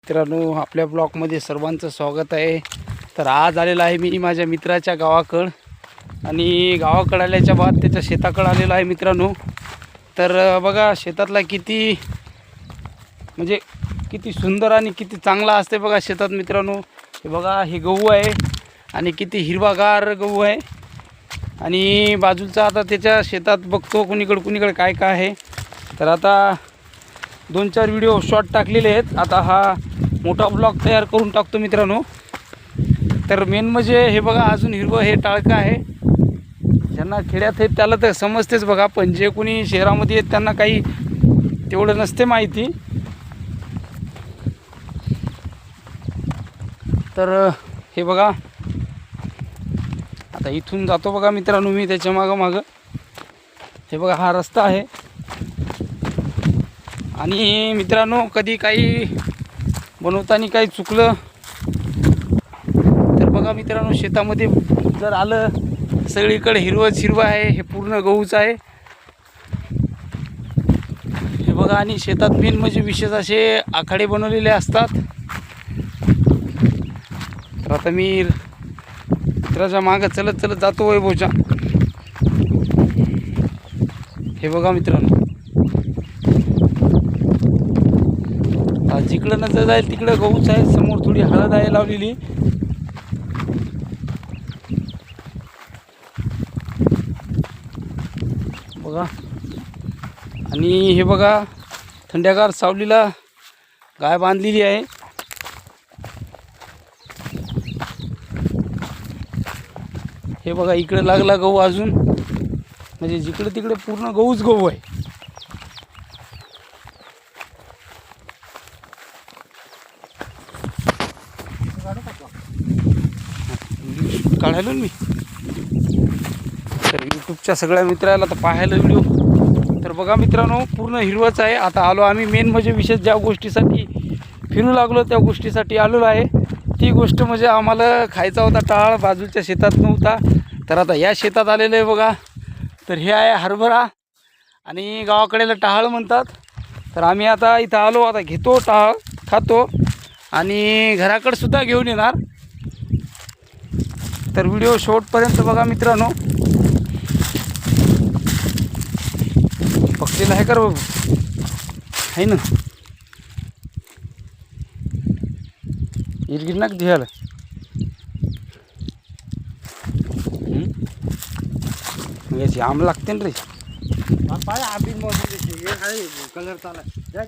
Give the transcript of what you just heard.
मित्रांनो, आपल्या ब्लॉगमध्ये सर्वांचं स्वागत आहे. तर आज आलेला आहे मी माझ्या मित्राच्या गावाकडं आणि गावाकडं आल्याच्या बाद त्याच्या शेताकडं आलेला आहे मित्रांनो. तर बघा शेतातला किती म्हणजे किती सुंदर आणि किती चांगला असते बघा शेतात मित्रांनो. हे बघा हे गहू आहे आणि किती हिरवागार गहू आहे. आणि बाजूचा आता त्याच्या शेतात बघतो कुणीकडे काय काय आहे. तर आता 2-4 व्हिडिओ शॉर्ट टाकलेले आहेत. आता हा मोठा ब्लॉग तयार करून टाकतो मित्रांनो. तर मेन म्हणजे हे बघा अजून हिरवं हे टाळकं आहे. ज्यांना खेड्यात आहेत त्याला तर समजतेच बघा, पण जे कोणी शहरामध्ये आहेत त्यांना काही तेवढं नसते माहिती. तर हे बघा आता इथून जातो बघा मित्रांनो मी त्याच्या मागं. हे बघा हा रस्ता आहे. आणि मित्रांनो कधी काही बनवताना काही चुकलं तर बघा मित्रांनो शेतामध्ये जर आलं सगळीकडे हिरवं आहे. हे पूर्ण गहूच आहे हे बघा. आणि शेतात मेन म्हणजे विशेष असे आखाडे बनवलेले असतात. तर आता मी मित्राच्या मागं चलत जातो वैभवच्या. हे बघा मित्रांनो जिकडं नजर जाईल तिकडं गहूच आहे. समोर थोडी हळद आहे लावलेली. बघा आणि हे बघा थंड्यागार सावलीला गाय बांधलेली आहे. हे बघा इकडे लागला गहू अजून, म्हणजे जिकडे तिकडे पूर्ण गहूच गहू आहे. काढायलो मी तर यूट्यूबच्या सगळ्या मित्राला तर पाहायला व्हिडिओ. तर बघा मित्रांनो पूर्ण हिरवंच आहे. आता आलो आम्ही मेन म्हणजे विशेष ज्या गोष्टीसाठी फिरू लागलो त्या गोष्टीसाठी आलेलो आहे. ती गोष्ट म्हणजे आम्हाला खायचा होता टाळ, बाजूच्या शेतात नव्हता. तर आता या शेतात आलेलं आहे बघा. तर हे आहे हरभरा आणि गावाकडेला टाळ म्हणतात. तर आम्ही आता इथं आलो, आता घेतो टाळ, खातो आणि घराकडे सुद्धा घेऊन येणार. तर व्हिडिओ शेवटपर्यंत बघा मित्रांनो. पक्षीला आहे कर बाबू आहे ना इरगिर नाक ध्यायला. याची आंब लागते ना रे. पाय आंबी कलर चालला